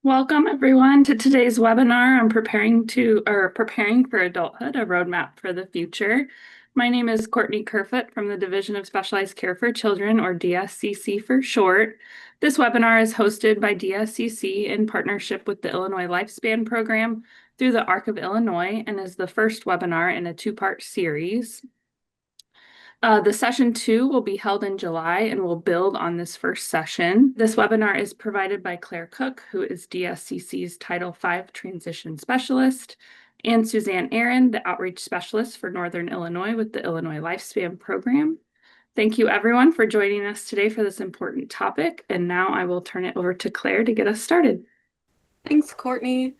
Welcome everyone to today's webinar on preparing for adulthood, a roadmap for the future. My name is Courtney Kerfoot from the Division of Specialized Care for Children, or DSCC for short. This webinar is hosted by DSCC in partnership with the Illinois Lifespan Program through the ARC of Illinois and is the first webinar in a two-part series. The session 2 will be held in July and will build on this first session. This webinar is provided by Claire Cook, who is DSCC's Title V Transition Specialist, and Suzanne Aaron, the Outreach Specialist for Northern Illinois with the Illinois Lifespan Program. Thank you everyone for joining us today for this important topic, and now I will turn it over to Claire to get us started. Thanks, Courtney.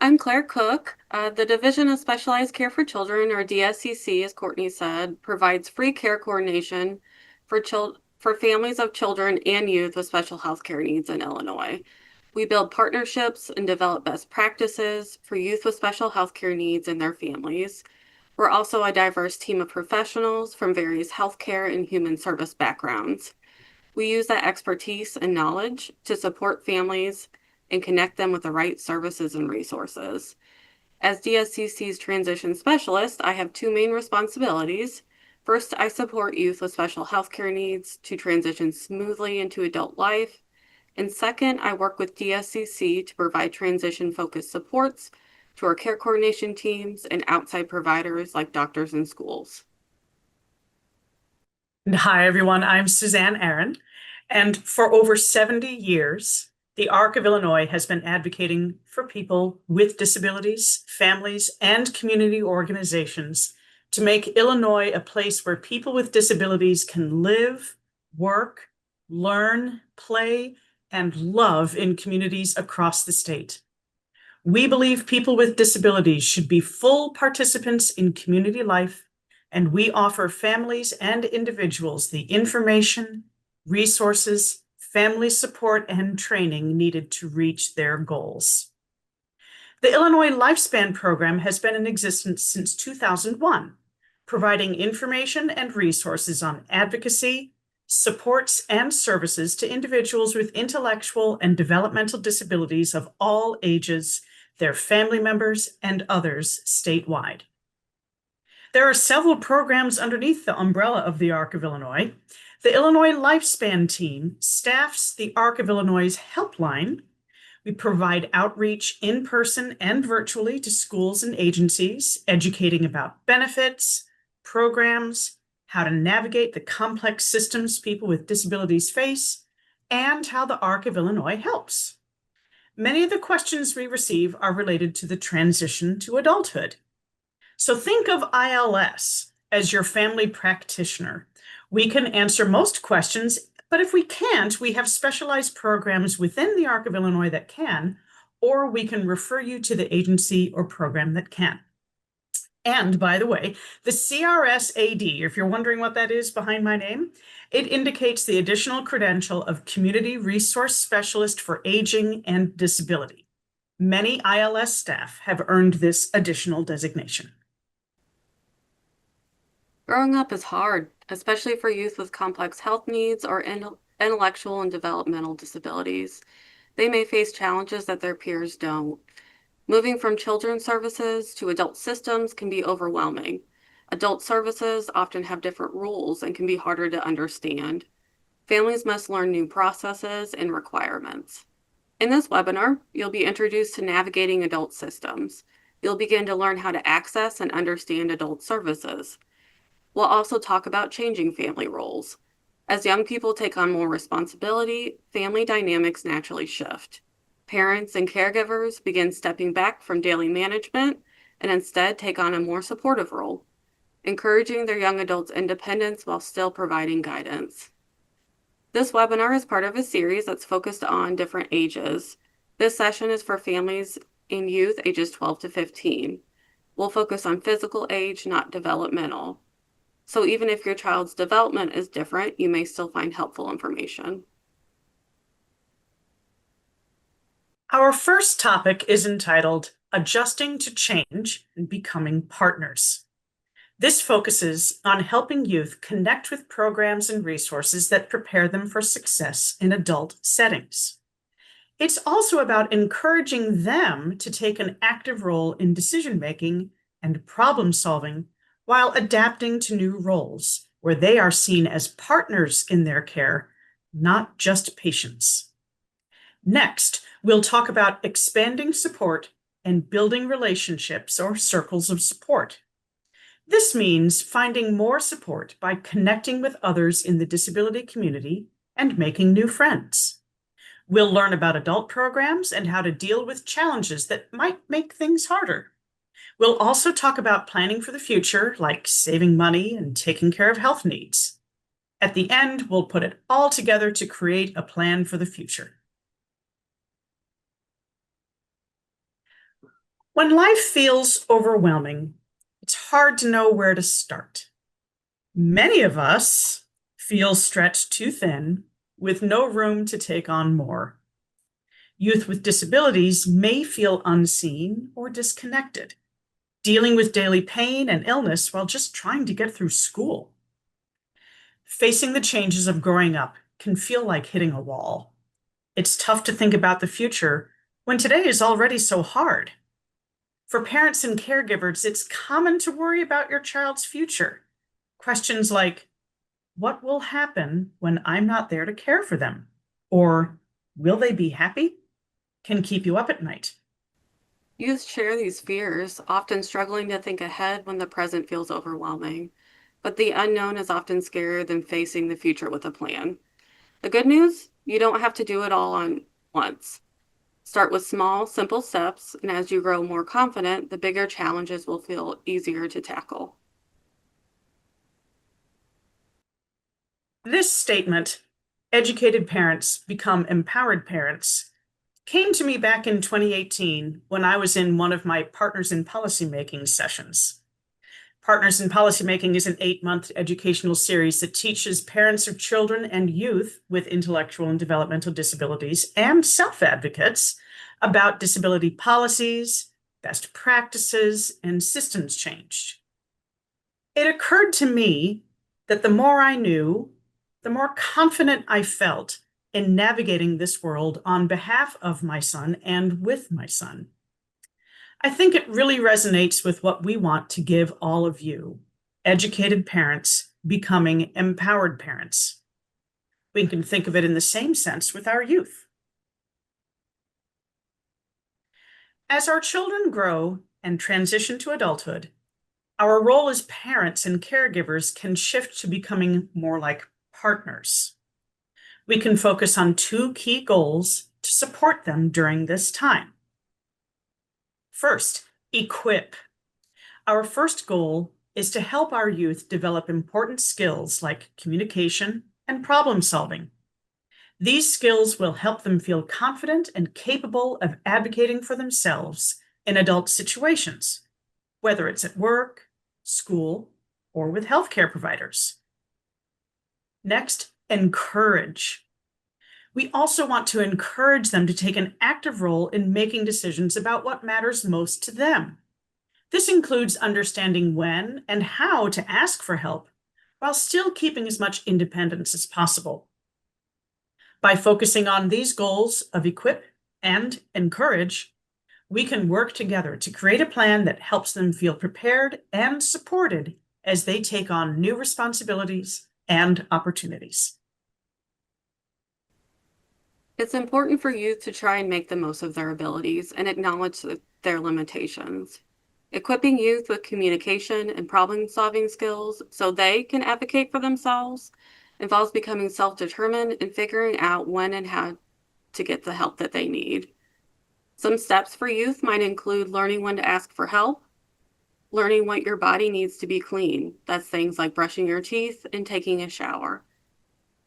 I'm Claire Cook. The Division of Specialized Care for Children, or DSCC, as Courtney said, provides free care coordination for families of children and youth with special health care needs in Illinois. We build partnerships and develop best practices for youth with special health care needs and their families. We're also a diverse team of professionals from various healthcare and human service backgrounds. We use that expertise and knowledge to support families and connect them with the right services and resources. As DSCC's transition specialist, I have two main responsibilities. First, I support youth with special healthcare needs to transition smoothly into adult life. And second, I work with DSCC to provide transition-focused supports to our care coordination teams and outside providers like doctors and schools. Hi, everyone. I'm Suzanne Aaron, and for over 70 years, the ARC of Illinois has been advocating for people with disabilities, families, and community organizations to make Illinois a place where people with disabilities can live, work, learn, play, and love in communities across the state. We believe people with disabilities should be full participants in community life, and we offer families and individuals the information, resources, family support, and training needed to reach their goals. The Illinois Lifespan Program has been in existence since 2001, providing information and resources on advocacy, supports, and services to individuals with intellectual and developmental disabilities of all ages, their family members, and others statewide. There are several programs underneath the umbrella of the ARC of Illinois. The Illinois Lifespan team staffs the ARC of Illinois' helpline. We provide outreach in person and virtually to schools and agencies, educating about benefits, programs, how to navigate the complex systems people with disabilities face, and how the ARC of Illinois helps. Many of the questions we receive are related to the transition to adulthood. So think of ILS as your family practitioner. We can answer most questions, but if we can't, we have specialized programs within the ARC of Illinois that can, or we can refer you to the agency or program that can. And by the way, the CRSAD, if you're wondering what that is behind my name, it indicates the additional credential of Community Resource Specialist for Aging and Disability. Many ILS staff have earned this additional designation. Growing up is hard, especially for youth with complex health needs or intellectual and developmental disabilities. They may face challenges that their peers don't. Moving from children's services to adult systems can be overwhelming. Adult services often have different rules and can be harder to understand. Families must learn new processes and requirements. In this webinar, you'll be introduced to navigating adult systems. You'll begin to learn how to access and understand adult services. We'll also talk about changing family roles. As young people take on more responsibility, family dynamics naturally shift. Parents and caregivers begin stepping back from daily management and instead take on a more supportive role, encouraging their young adults' independence while still providing guidance. This webinar is part of a series that's focused on different ages. This session is for families and youth ages 12 to 15. We'll focus on physical age, not developmental. So even if your child's development is different, you may still find helpful information. Our first topic is entitled Adjusting to Change and Becoming Partners. This focuses on helping youth connect with programs and resources that prepare them for success in adult settings. It's also about encouraging them to take an active role in decision-making and problem-solving while adapting to new roles where they are seen as partners in their care, not just patients. Next, we'll talk about expanding support and building relationships or circles of support. This means finding more support by connecting with others in the disability community and making new friends. We'll learn about adult programs and how to deal with challenges that might make things harder. We'll also talk about planning for the future, like saving money and taking care of health needs. At the end, we'll put it all together to create a plan for the future. When life feels overwhelming, it's hard to know where to start. Many of us feel stretched too thin with no room to take on more. Youth with disabilities may feel unseen or disconnected, dealing with daily pain and illness while just trying to get through school. Facing the changes of growing up can feel like hitting a wall. It's tough to think about the future when today is already so hard. For parents and caregivers, it's common to worry about your child's future. Questions like, what will happen when I'm not there to care for them? Or, will they be happy? Can keep you up at night. Youth share these fears, often struggling to think ahead when the present feels overwhelming. But the unknown is often scarier than facing the future with a plan. The good news, you don't have to do it all on once. Start with small, simple steps, and as you grow more confident, the bigger challenges will feel easier to tackle. This statement, educated parents become empowered parents, came to me back in 2018 when I was in one of my Partners in Policymaking sessions. Partners in Policymaking is an 8-month educational series that teaches parents of children and youth with intellectual and developmental disabilities and self-advocates about disability policies, best practices, and systems change. It occurred to me that the more I knew, the more confident I felt in navigating this world on behalf of my son and with my son. I think it really resonates with what we want to give all of you, educated parents becoming empowered parents. We can think of it in the same sense with our youth. As our children grow and transition to adulthood, our role as parents and caregivers can shift to becoming more like partners. We can focus on 2 key goals to support them during this time. First, equip. Our first goal is to help our youth develop important skills like communication and problem solving. These skills will help them feel confident and capable of advocating for themselves in adult situations, whether it's at work, school, or with healthcare providers. Next, encourage. We also want to encourage them to take an active role in making decisions about what matters most to them. This includes understanding when and how to ask for help while still keeping as much independence as possible. By focusing on these goals of equip and encourage, we can work together to create a plan that helps them feel prepared and supported as they take on new responsibilities and opportunities. It's important for youth to try and make the most of their abilities and acknowledge their limitations. Equipping youth with communication and problem-solving skills so they can advocate for themselves involves becoming self-determined and figuring out when and how to get the help that they need. Some steps for youth might include learning when to ask for help, learning what your body needs to be clean. That's things like brushing your teeth and taking a shower.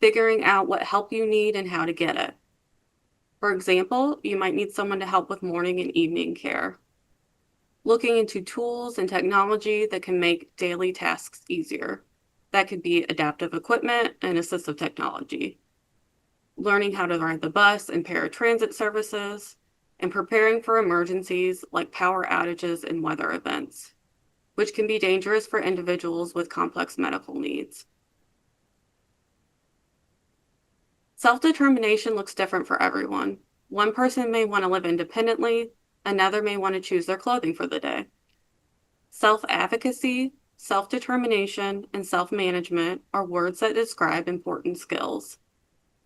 Figuring out what help you need and how to get it. For example, you might need someone to help with morning and evening care. Looking into tools and technology that can make daily tasks easier. That could be adaptive equipment and assistive technology. Learning how to ride the bus and paratransit services, and preparing for emergencies like power outages and weather events, which can be dangerous for individuals with complex medical needs. Self-determination looks different for everyone. One person may want to live independently, another may want to choose their clothing for the day. Self-advocacy, self-determination, and self-management are words that describe important skills.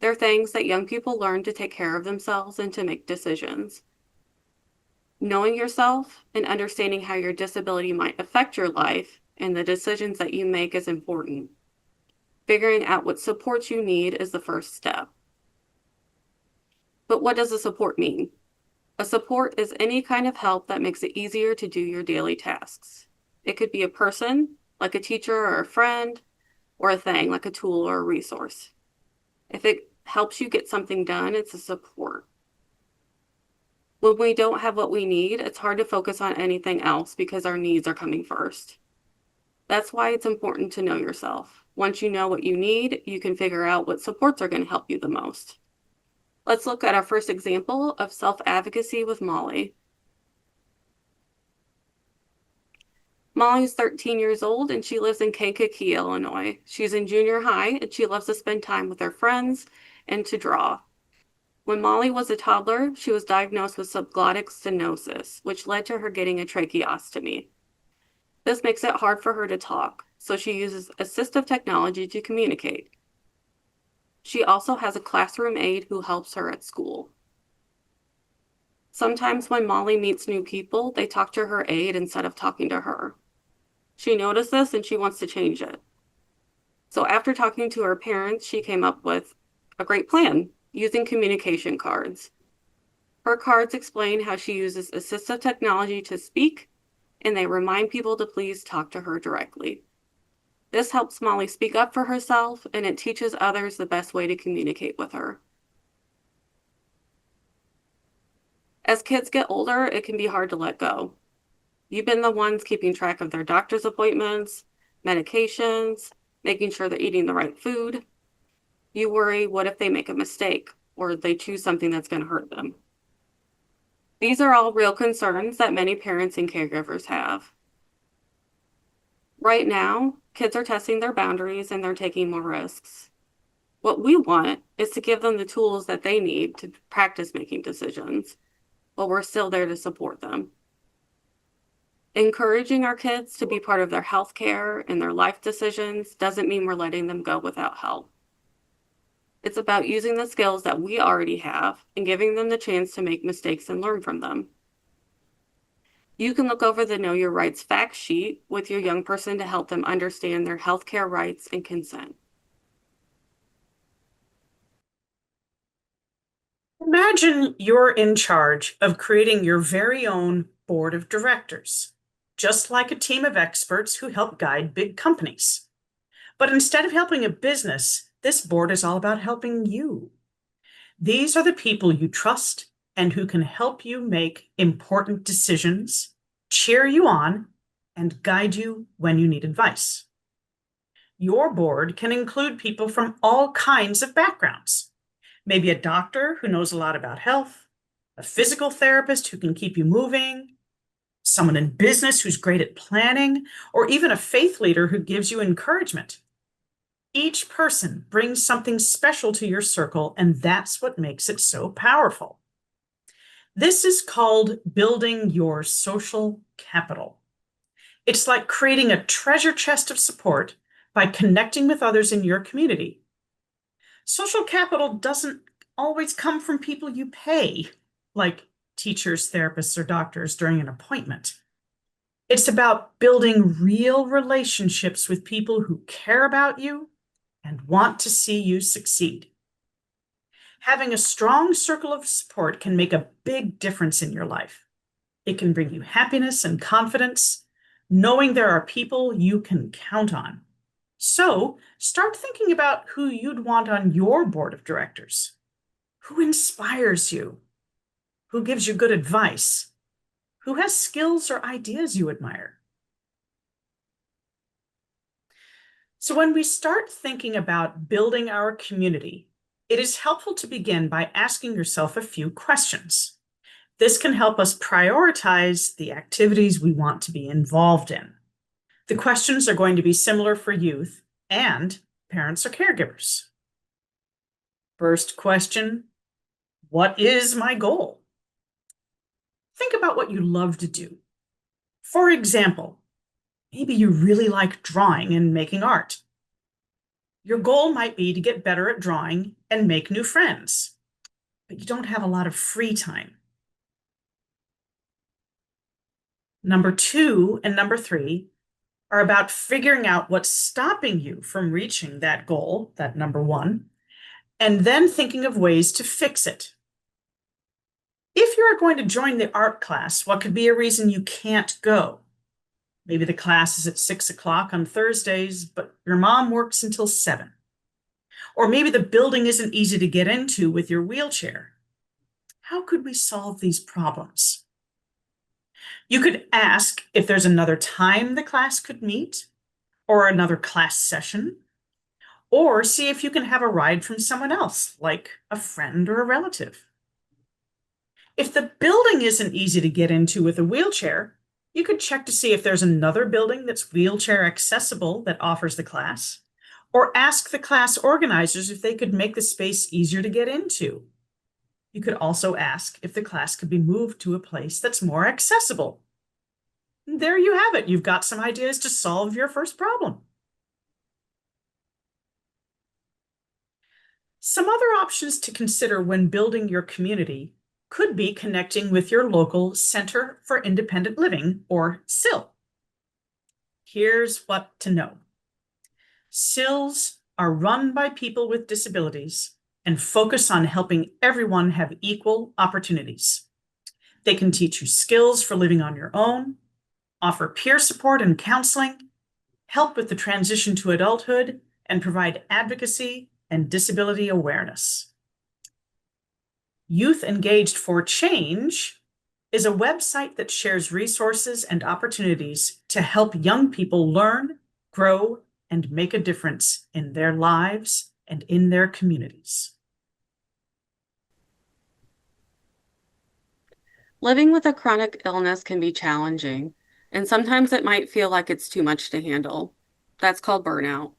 They're things that young people learn to take care of themselves and to make decisions. Knowing yourself and understanding how your disability might affect your life and the decisions that you make is important. Figuring out what supports you need is the first step. But what does a support mean? A support is any kind of help that makes it easier to do your daily tasks. It could be a person, like a teacher or a friend, or a thing, like a tool or a resource. If it helps you get something done, it's a support. When we don't have what we need, it's hard to focus on anything else because our needs are coming first. That's why it's important to know yourself. Once you know what you need, you can figure out what supports are going to help you the most. Let's look at our first example of self-advocacy with Molly. Molly is 13 years old and she lives in Kankakee, Illinois. She's in junior high and she loves to spend time with her friends and to draw. When Molly was a toddler, she was diagnosed with subglottic stenosis, which led to her getting a tracheostomy. This makes it hard for her to talk, so she uses assistive technology to communicate. She also has a classroom aide who helps her at school. Sometimes when Molly meets new people, they talk to her aide instead of talking to her. She noticed this and she wants to change it. So after talking to her parents, she came up with a great plan using communication cards. Her cards explain how she uses assistive technology to speak, and they remind people to please talk to her directly. This helps Molly speak up for herself, and it teaches others the best way to communicate with her. As kids get older, it can be hard to let go. You've been the ones keeping track of their doctor's appointments, medications, making sure they're eating the right food. You worry, what if they make a mistake or they choose something that's going to hurt them? These are all real concerns that many parents and caregivers have. Right now, kids are testing their boundaries and they're taking more risks. What we want is to give them the tools that they need to practice making decisions, but we're still there to support them. Encouraging our kids to be part of their health care and their life decisions doesn't mean we're letting them go without help. It's about using the skills that we already have and giving them the chance to make mistakes and learn from them. You can look over the Know Your Rights fact sheet with your young person to help them understand their healthcare rights and consent. Imagine you're in charge of creating your very own board of directors, just like a team of experts who help guide big companies. But instead of helping a business, this board is all about helping you. These are the people you trust and who can help you make important decisions, cheer you on, and guide you when you need advice. Your board can include people from all kinds of backgrounds. Maybe a doctor who knows a lot about health, a physical therapist who can keep you moving, someone in business who's great at planning, or even a faith leader who gives you encouragement. Each person brings something special to your circle, and that's what makes it so powerful. This is called building your social capital. It's like creating a treasure chest of support by connecting with others in your community. Social capital doesn't always come from people you pay, like teachers, therapists, or doctors during an appointment. It's about building real relationships with people who care about you and want to see you succeed. Having a strong circle of support can make a big difference in your life. It can bring you happiness and confidence, knowing there are people you can count on. So start thinking about who you'd want on your board of directors. Who inspires you? Who gives you good advice? Who has skills or ideas you admire? So when we start thinking about building our community, it is helpful to begin by asking yourself a few questions. This can help us prioritize the activities we want to be involved in. The questions are going to be similar for youth and parents or caregivers. First question, What is my goal? Think about what you love to do. For example, maybe you really like drawing and making art. Your goal might be to get better at drawing and make new friends, but you don't have a lot of free time. Number 2 and number 3 are about figuring out what's stopping you from reaching that goal, that number 1, and then thinking of ways to fix it. If you're going to join the art class, what could be a reason you can't go? Maybe the class is at 6 o'clock on Thursdays, but your mom works until 7. Or maybe the building isn't easy to get into with your wheelchair. How could we solve these problems? You could ask if there's another time the class could meet, or another class session, or see if you can have a ride from someone else, like a friend or a relative. If the building isn't easy to get into with a wheelchair, you could check to see if there's another building that's wheelchair accessible that offers the class, or ask the class organizers if they could make the space easier to get into. You could also ask if the class could be moved to a place that's more accessible. And there you have it. You've got some ideas to solve your first problem. Some other options to consider when building your community could be connecting with your local Center for Independent Living, or CIL. Here's what to know. CILs are run by people with disabilities and focus on helping everyone have equal opportunities. They can teach you skills for living on your own, offer peer support and counseling, help with the transition to adulthood, and provide advocacy and disability awareness. Youth Engaged for Change is a website that shares resources and opportunities to help young people learn, grow, and make a difference in their lives and in their communities. Living with a chronic illness can be challenging, and sometimes it might feel like it's too much to handle. That's called burnout.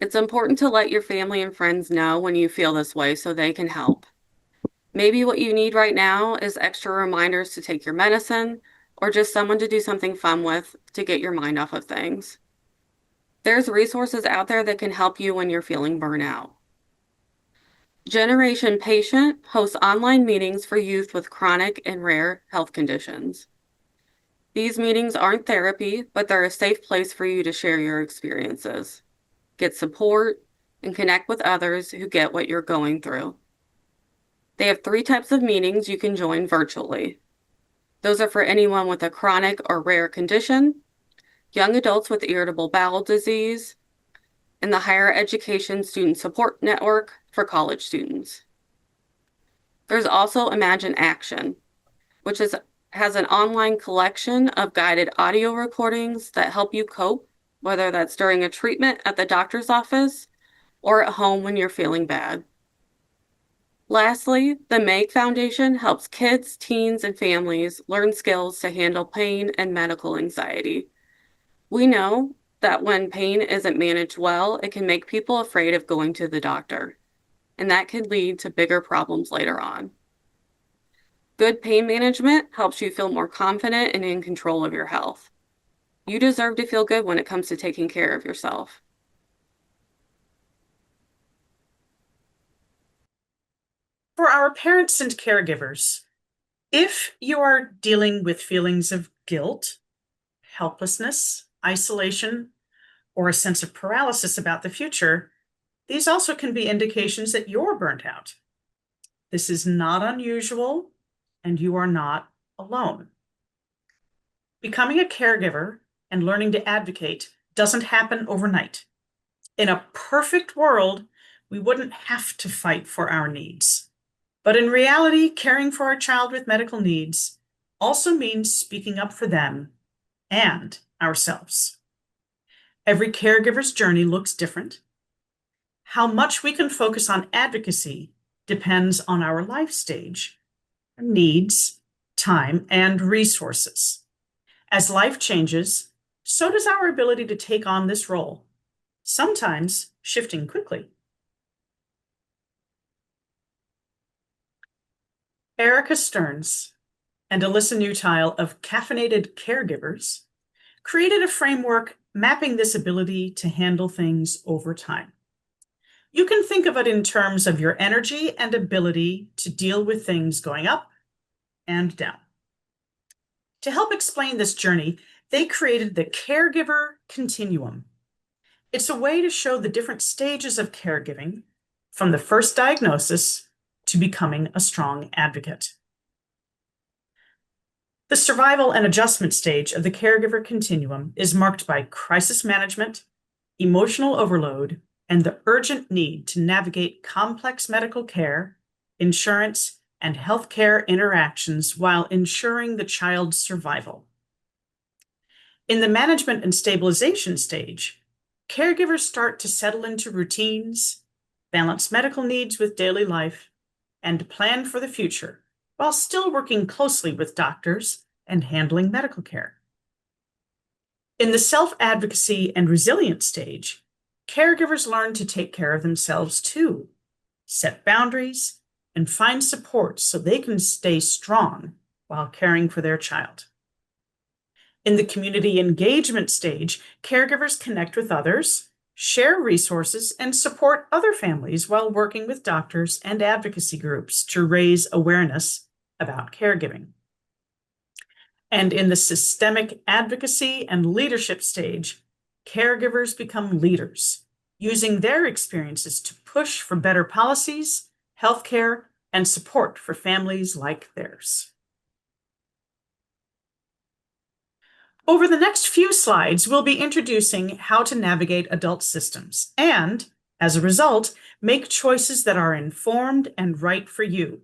It's important to let your family and friends know when you feel this way so they can help. Maybe what you need right now is extra reminders to take your medicine, or just someone to do something fun with to get your mind off of things. There's resources out there that can help you when you're feeling burnout. Generation Patient hosts online meetings for youth with chronic and rare health conditions. These meetings aren't therapy, but they're a safe place for you to share your experiences, get support, and connect with others who get what you're going through. They have 3 types of meetings you can join virtually. Those are for anyone with a chronic or rare condition, young adults with irritable bowel disease, and the Higher Education Student Support Network for college students. There's also Imagine Action, which has an online collection of guided audio recordings that help you cope, whether that's during a treatment at the doctor's office or at home when you're feeling bad. Lastly, the Make Foundation helps kids, teens, and families learn skills to handle pain and medical anxiety. We know that when pain isn't managed well, it can make people afraid of going to the doctor, and that can lead to bigger problems later on. Good pain management helps you feel more confident and in control of your health. You deserve to feel good when it comes to taking care of yourself. For our parents and caregivers, if you are dealing with feelings of guilt, helplessness, isolation, or a sense of paralysis about the future, these also can be indications that you're burnt out. This is not unusual, and you are not alone. Becoming a caregiver and learning to advocate doesn't happen overnight. In a perfect world, we wouldn't have to fight for our needs. But in reality, caring for a child with medical needs also means speaking up for them and ourselves. Every caregiver's journey looks different. How much we can focus on advocacy depends on our life stage, needs, time, and resources. As life changes, so does our ability to take on this role, sometimes shifting quickly. Erica Stearns and Alyssa Newtile of Caffeinated Caregivers created a framework mapping this ability to handle things over time. You can think of it in terms of your energy and ability to deal with things going up and down. To help explain this journey, they created the Caregiver Continuum. It's a way to show the different stages of caregiving, from the first diagnosis to becoming a strong advocate. The survival and adjustment stage of the caregiver continuum is marked by crisis management, emotional overload, and the urgent need to navigate complex medical care, insurance, and healthcare interactions while ensuring the child's survival. In the management and stabilization stage, caregivers start to settle into routines, balance medical needs with daily life, and plan for the future while still working closely with doctors and handling medical care. In the self-advocacy and resilience stage, caregivers learn to take care of themselves too, set boundaries, and find support so they can stay strong while caring for their child. In the community engagement stage, caregivers connect with others, share resources, and support other families while working with doctors and advocacy groups to raise awareness about caregiving. And in the systemic advocacy and leadership stage, caregivers become leaders, using their experiences to push for better policies, healthcare, and support for families like theirs. Over the next few slides, we'll be introducing how to navigate adult systems and, as a result, make choices that are informed and right for you.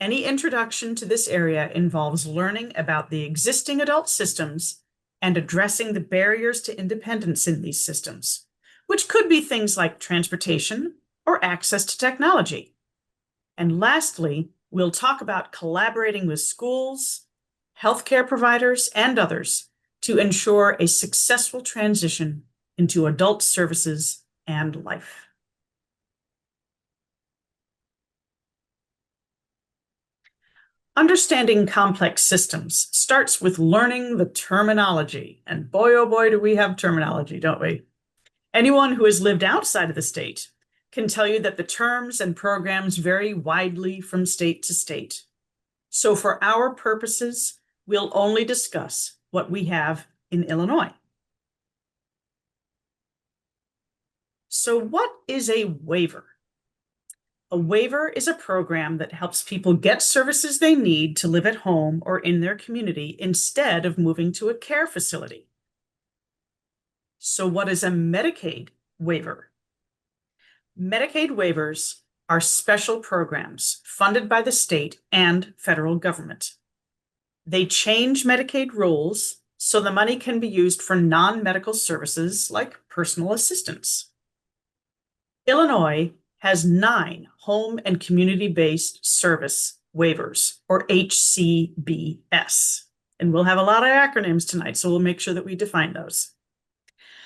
Any introduction to this area involves learning about the existing adult systems and addressing the barriers to independence in these systems, which could be things like transportation or access to technology. And lastly, we'll talk about collaborating with schools, healthcare providers, and others to ensure a successful transition into adult services and life. Understanding complex systems starts with learning the terminology. And boy, oh boy, do we have terminology, don't we? Anyone who has lived outside of the state can tell you that the terms and programs vary widely from state to state. So for our purposes, we'll only discuss what we have in Illinois. So what is a waiver? A waiver is a program that helps people get services they need to live at home or in their community instead of moving to a care facility. So what is a Medicaid waiver? Medicaid waivers are special programs funded by the state and federal government. They change Medicaid rules so the money can be used for non-medical services like personal assistance. Illinois has 9 home and community-based service waivers, or HCBS. And we'll have a lot of acronyms tonight, so we'll make sure that we define those.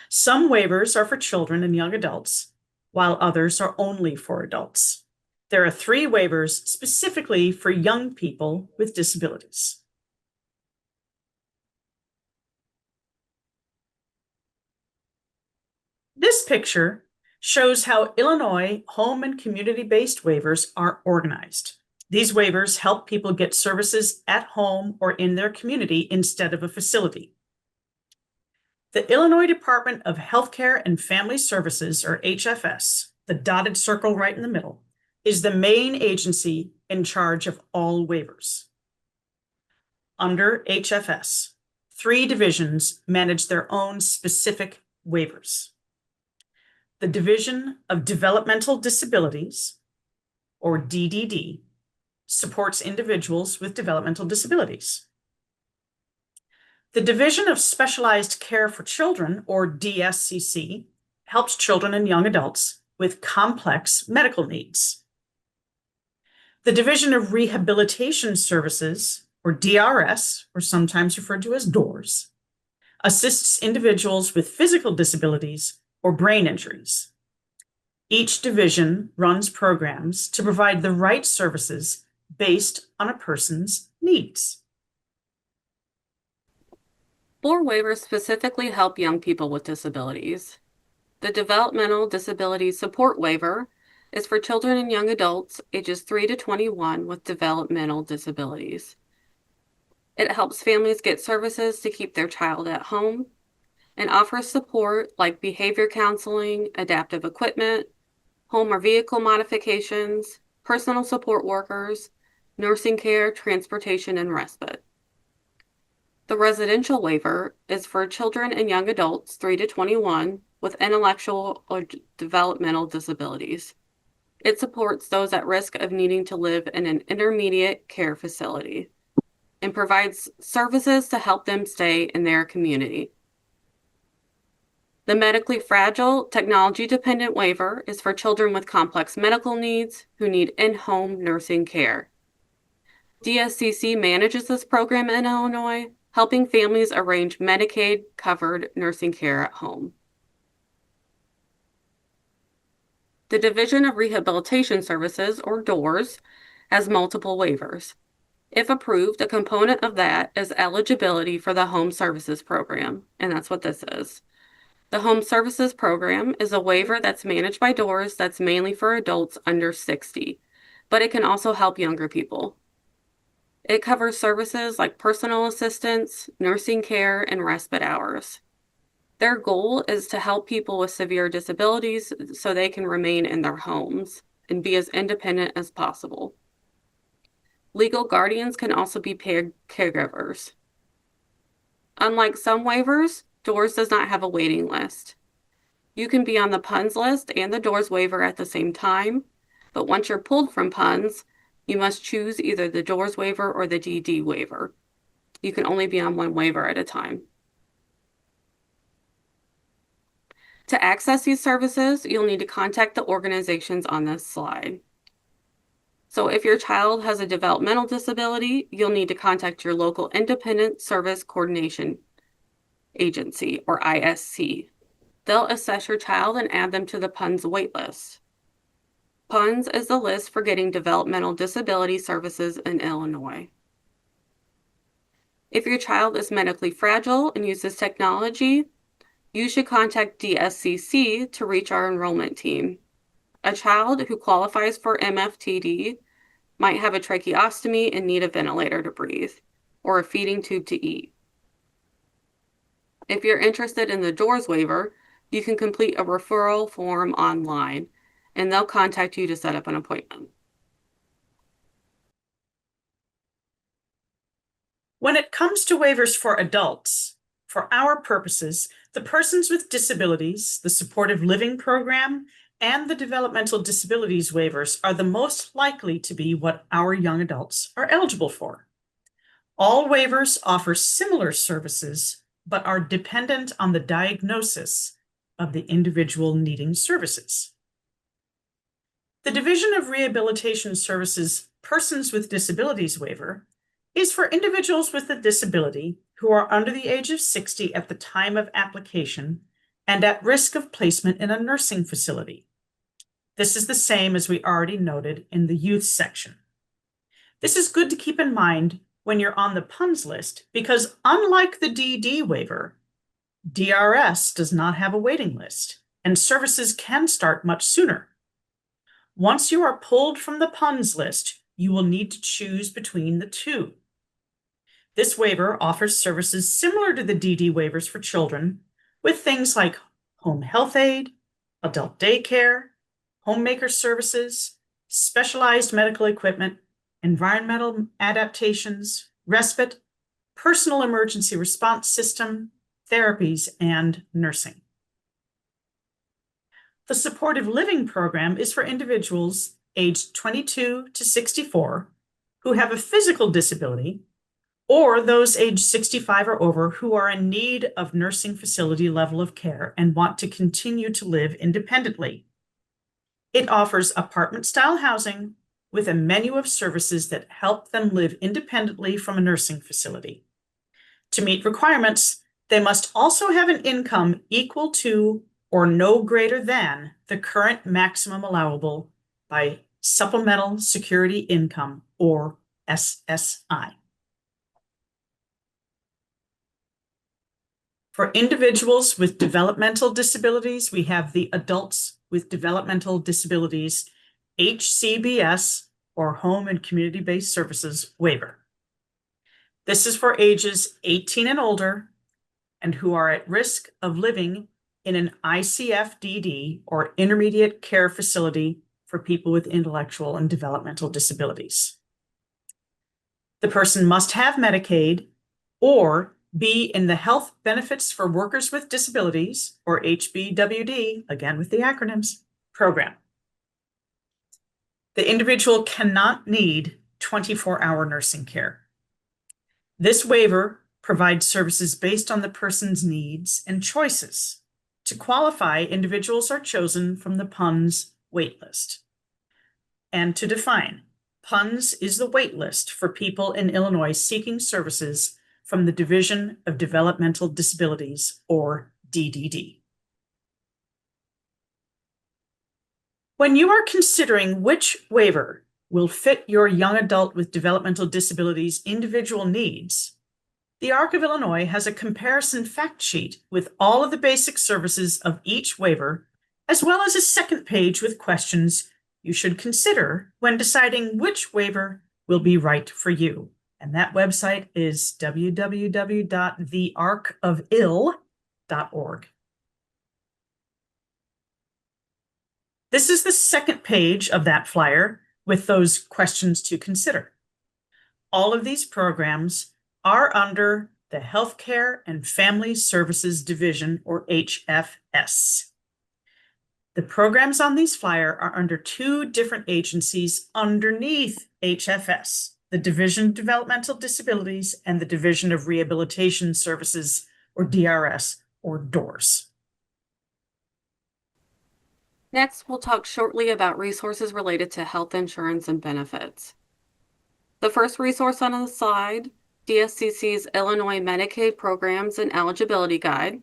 Some waivers are for children and young adults, while others are only for adults. There are 3 waivers specifically for young people with disabilities. This picture shows how Illinois home and community-based waivers are organized. These waivers help people get services at home or in their community instead of a facility. The Illinois Department of Healthcare and Family Services, or HFS, the dotted circle right in the middle, is the main agency in charge of all waivers. Under HFS, 3 divisions manage their own specific waivers. The Division of Developmental Disabilities, or DDD, supports individuals with developmental disabilities. The Division of Specialized Care for Children, or DSCC, helps children and young adults with complex medical needs. The Division of Rehabilitation Services, or DRS, or sometimes referred to as DOORS, assists individuals with physical disabilities or brain injuries. Each division runs programs to provide the right services based on a person's needs. 4 waivers specifically help young people with disabilities. The Developmental Disability Support Waiver is for children and young adults ages 3 to 21 with developmental disabilities. It helps families get services to keep their child at home and offers support like behavior counseling, adaptive equipment, home or vehicle modifications, personal support workers, nursing care, transportation, and respite. The residential waiver is for children and young adults 3 to 21 with intellectual or developmental disabilities. It supports those at risk of needing to live in an intermediate care facility and provides services to help them stay in their community. The medically fragile, technology-dependent waiver is for children with complex medical needs who need in-home nursing care. DSCC manages this program in Illinois, helping families arrange Medicaid-covered nursing care at home. The Division of Rehabilitation Services, or DOORS, has multiple waivers. If approved, a component of that is eligibility for the Home Services Program, and that's what this is. The Home Services Program is a waiver that's managed by DOORS that's mainly for adults under 60, but it can also help younger people. It covers services like personal assistance, nursing care, and respite hours. Their goal is to help people with severe disabilities so they can remain in their homes and be as independent as possible. Legal guardians can also be paid caregivers. Unlike some waivers, DOORS does not have a waiting list. You can be on the PUNS list and the DOORS waiver at the same time, but once you're pulled from PUNS, you must choose either the DOORS waiver or the DD waiver. You can only be on one waiver at a time. To access these services, you'll need to contact the organizations on this slide. So if your child has a developmental disability, you'll need to contact your local Independent Service Coordination Agency, or ISC. They'll assess your child and add them to the PUNS waitlist. PUNS is the list for getting developmental disability services in Illinois. If your child is medically fragile and uses technology, you should contact DSCC to reach our enrollment team. A child who qualifies for MFTD might have a tracheostomy and need a ventilator to breathe, or a feeding tube to eat. If you're interested in the DOORS waiver, you can complete a referral form online, and they'll contact you to set up an appointment. When it comes to waivers for adults, for our purposes, the Persons with Disabilities, the Supportive Living Program, and the Developmental Disabilities waivers are the most likely to be what our young adults are eligible for. All waivers offer similar services, but are dependent on the diagnosis of the individual needing services. The Division of Rehabilitation Services Persons with Disabilities waiver is for individuals with a disability who are under the age of 60 at the time of application and at risk of placement in a nursing facility. This is the same as we already noted in the youth section. This is good to keep in mind when you're on the PUNS list because unlike the DD waiver, DRS does not have a waiting list and services can start much sooner. Once you are pulled from the PUNS list, you will need to choose between the two. This waiver offers services similar to the DD waivers for children with things like home health aid, adult daycare, homemaker services, specialized medical equipment, environmental adaptations, respite, personal emergency response system, therapies, and nursing. The Supportive Living Program is for individuals aged 22 to 64 who have a physical disability or those aged 65 or over who are in need of nursing facility level of care and want to continue to live independently. It offers apartment-style housing with a menu of services that help them live independently from a nursing facility. To meet requirements, they must also have an income equal to or no greater than the current maximum allowable by Supplemental Security Income, or SSI. For individuals with developmental disabilities, we have the Adults with Developmental Disabilities HCBS, or Home and Community-Based Services waiver. This is for ages 18 and older and who are at risk of living in an ICFDD, or intermediate care facility for people with intellectual and developmental disabilities. The person must have Medicaid or be in the Health Benefits for Workers with Disabilities, or HBWD, again with the acronyms, program. The individual cannot need 24-hour nursing care. This waiver provides services based on the person's needs and choices. To qualify, individuals are chosen from the PUNS waitlist. And to define, PUNS is the waitlist for people in Illinois seeking services from the Division of Developmental Disabilities, or DDD. When you are considering which waiver will fit your young adult with developmental disabilities' individual needs, the ARC of Illinois has a comparison fact sheet with all of the basic services of each waiver, as well as a second page with questions you should consider when deciding which waiver will be right for you. And that website is www.thearcofil.org. This is the second page of that flyer with those questions to consider. All of these programs are under the Healthcare and Family Services Division, or HFS. The programs on these flyers are under two different agencies underneath HFS, the Division of Developmental Disabilities and the Division of Rehabilitation Services, or DRS, or DORS. Next, we'll talk shortly about resources related to health insurance and benefits. The first resource on the slide, DSCC's Illinois Medicaid Programs and Eligibility Guide,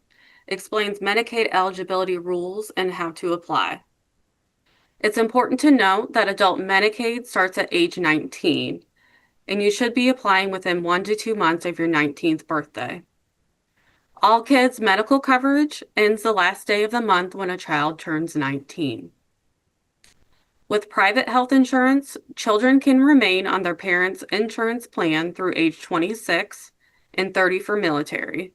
explains Medicaid eligibility rules and how to apply. It's important to note that adult Medicaid starts at age 19, and you should be applying within 1 to 2 months of your 19th birthday. All kids' medical coverage ends the last day of the month when a child turns 19. With private health insurance, children can remain on their parents' insurance plan through age 26 and 30 for military.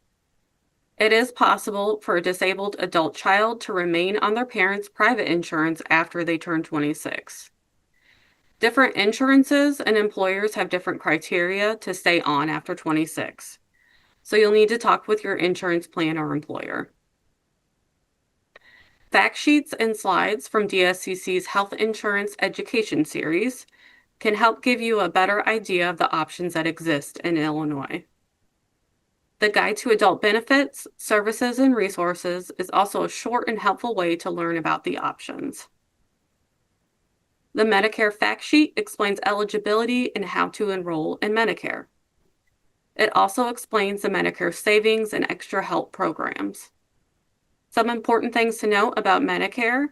It is possible for a disabled adult child to remain on their parents' private insurance after they turn 26. Different insurances and employers have different criteria to stay on after 26. So you'll need to talk with your insurance plan or employer. Fact sheets and slides from DSCC's Health Insurance Education Series can help give you a better idea of the options that exist in Illinois. The Guide to Adult Benefits, Services, and Resources is also a short and helpful way to learn about the options. The Medicare Fact Sheet explains eligibility and how to enroll in Medicare. It also explains the Medicare savings and extra help programs. Some important things to note about Medicare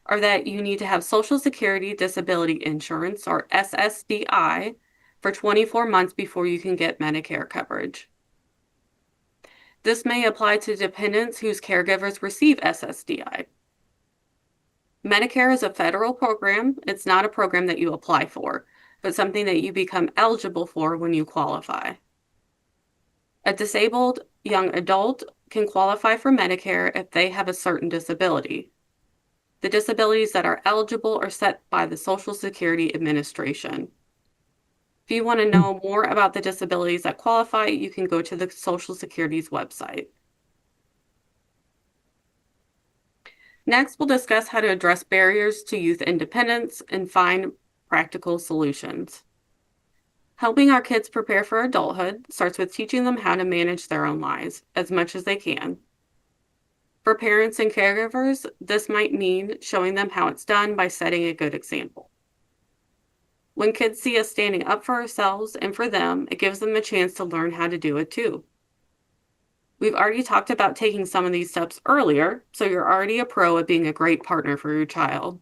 are that you need to have Social Security Disability Insurance, or SSDI, for 24 months before you can get Medicare coverage. This may apply to dependents whose caregivers receive SSDI. Medicare is a federal program. It's not a program that you apply for, but something that you become eligible for when you qualify. A disabled young adult can qualify for Medicare if they have a certain disability. The disabilities that are eligible are set by the Social Security Administration. If you want to know more about the disabilities that qualify, you can go to the Social Security's website. Next, we'll discuss how to address barriers to youth independence and find practical solutions. Helping our kids prepare for adulthood starts with teaching them how to manage their own lives as much as they can. For parents and caregivers, this might mean showing them how it's done by setting a good example. When kids see us standing up for ourselves and for them, it gives them a chance to learn how to do it too. We've already talked about taking some of these steps earlier, so you're already a pro at being a great partner for your child.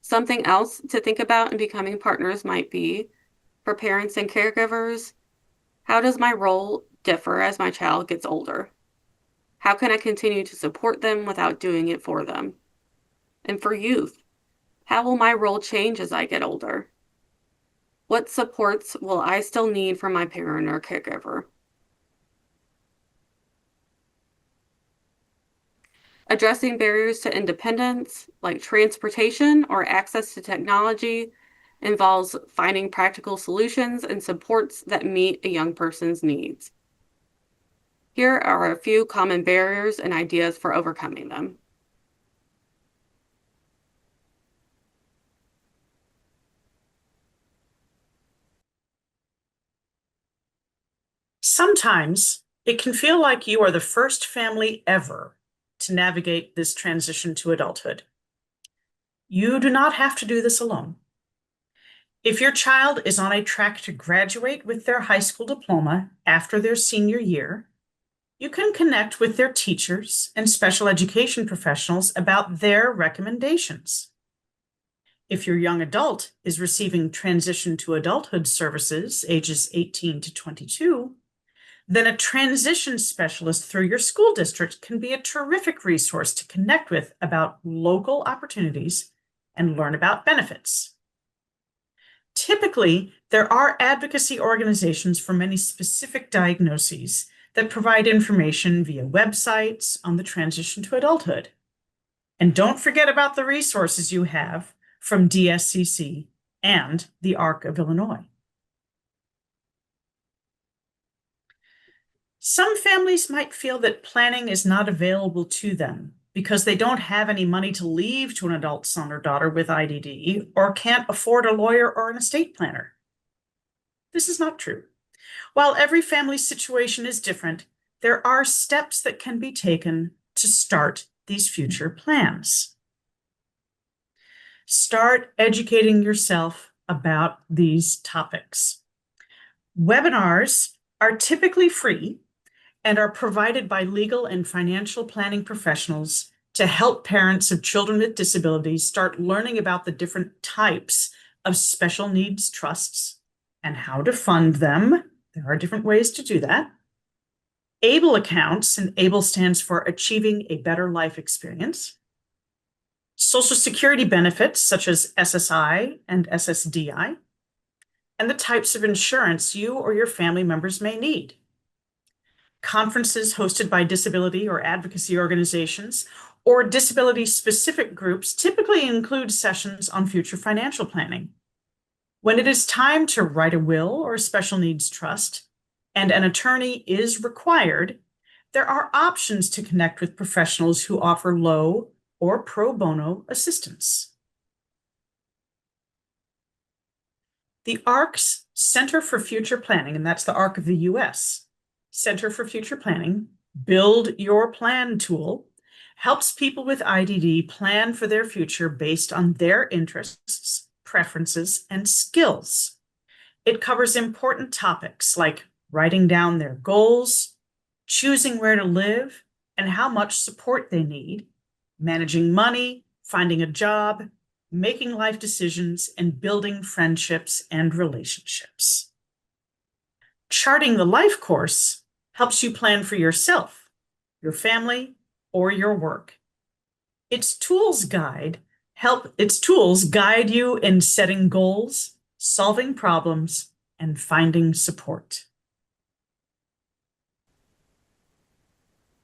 Something else to think about in becoming partners might be, for parents and caregivers, how does my role differ as my child gets older? How can I continue to support them without doing it for them? And for youth, how will my role change as I get older? What supports will I still need from my parent or caregiver? Addressing barriers to independence, like transportation or access to technology, involves finding practical solutions and supports that meet a young person's needs. Here are a few common barriers and ideas for overcoming them. Sometimes it can feel like you are the first family ever to navigate this transition to adulthood. You do not have to do this alone. If your child is on a track to graduate with their high school diploma after their senior year, you can connect with their teachers and special education professionals about their recommendations. If your young adult is receiving transition to adulthood services ages 18 to 22, then a transition specialist through your school district can be a terrific resource to connect with about local opportunities and learn about benefits. Typically, there are advocacy organizations for many specific diagnoses that provide information via websites on the transition to adulthood. And don't forget about the resources you have from DSCC and the ARC of Illinois. Some families might feel that planning is not available to them because they don't have any money to leave to an adult son or daughter with IDD or can't afford a lawyer or an estate planner. This is not true. While every family's situation is different, there are steps that can be taken to start these future plans. Start educating yourself about these topics. Webinars are typically free and are provided by legal and financial planning professionals to help parents of children with disabilities start learning about the different types of special needs trusts and how to fund them. There are different ways to do that. ABLE accounts, and ABLE stands for Achieving a Better Life Experience. Social Security benefits such as SSI and SSDI, and the types of insurance you or your family members may need. Conferences hosted by disability or advocacy organizations or disability-specific groups typically include sessions on future financial planning. When it is time to write a will or a special needs trust, and an attorney is required, there are options to connect with professionals who offer low or pro bono assistance. The ARC's Center for Future Planning, and that's the ARC of the US, Center for Future Planning, Build Your Plan tool, helps people with IDD plan for their future based on their interests, preferences, and skills. It covers important topics like writing down their goals, choosing where to live and how much support they need, managing money, finding a job, making life decisions, and building friendships and relationships. Charting the life course helps you plan for yourself, your family, or your work. Its tools guide you in setting goals, solving problems, and finding support.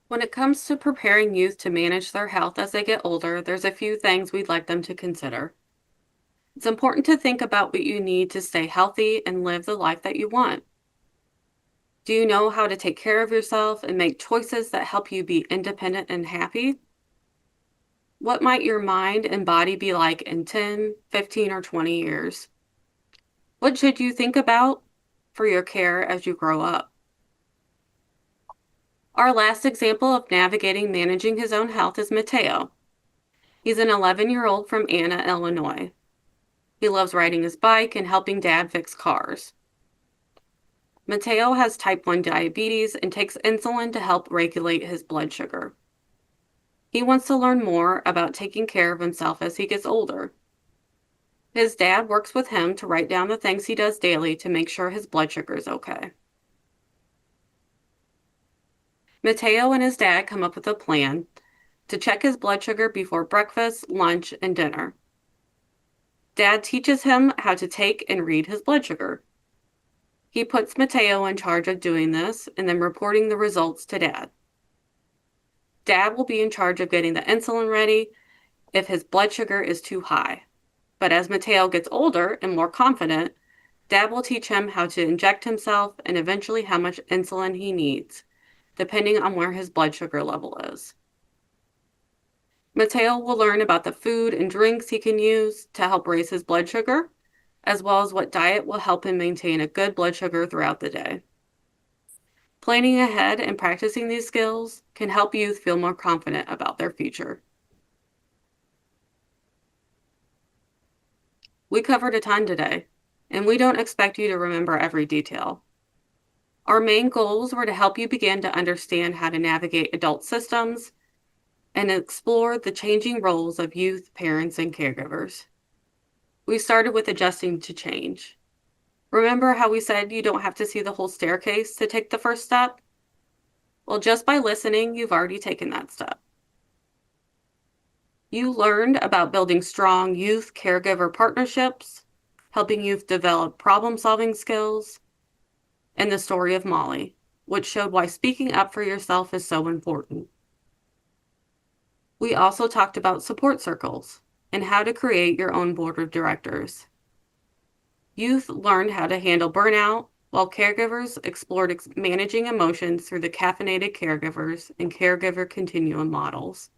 When it comes to preparing youth to manage their health as they get older, there's a few things we'd like them to consider. It's important to think about what you need to stay healthy and live the life that you want. Do you know how to take care of yourself and make choices that help you be independent and happy? What might your mind and body be like in 10, 15, or 20 years? What should you think about for your care as you grow up? Our last example of navigating managing his own health is Mateo. He's an 11-year-old from Anna, Illinois. He loves riding his bike and helping Dad fix cars. Mateo has type 1 diabetes and takes insulin to help regulate his blood sugar. He wants to learn more about taking care of himself as he gets older. His dad works with him to write down the things he does daily to make sure his blood sugar is okay. Mateo and his dad come up with a plan to check his blood sugar before breakfast, lunch, and dinner. Dad teaches him how to take and read his blood sugar. He puts Mateo in charge of doing this and then reporting the results to Dad. Dad will be in charge of getting the insulin ready if his blood sugar is too high. But as Mateo gets older and more confident, Dad will teach him how to inject himself and eventually how much insulin he needs, depending on where his blood sugar level is. Mateo will learn about the food and drinks he can use to help raise his blood sugar, as well as what diet will help him maintain a good blood sugar throughout the day. Planning ahead and practicing these skills can help youth feel more confident about their future. We covered a ton today, and we don't expect you to remember every detail. Our main goals were to help you begin to understand how to navigate adult systems and explore the changing roles of youth, parents, and caregivers. We started with adjusting to change. Remember how we said you don't have to see the whole staircase to take the first step? Well, just by listening, you've already taken that step. You learned about building strong youth caregiver partnerships, helping youth develop problem-solving skills, and the story of Molly, which showed why speaking up for yourself is so important. We also talked about support circles and how to create your own board of directors. Youth learned how to handle burnout, while caregivers explored managing emotions through the caffeinated caregivers and caregiver continuum models.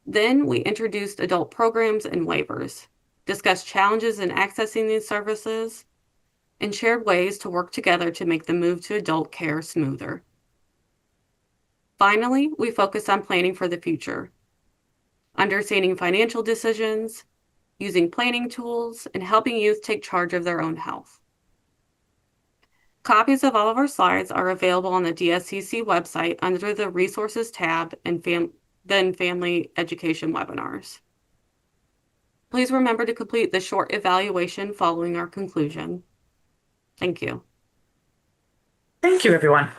Then we introduced adult programs and waivers, discussed challenges in accessing these services, and shared ways to work together to make the move to adult care smoother. Finally, we focused on planning for the future, understanding financial decisions, using planning tools, and helping youth take charge of their own health. Copies of all of our slides are available on the DSCC website under the Resources tab and then Family Education Webinars. Please remember to complete the short evaluation following our conclusion. Thank you. Thank you, everyone.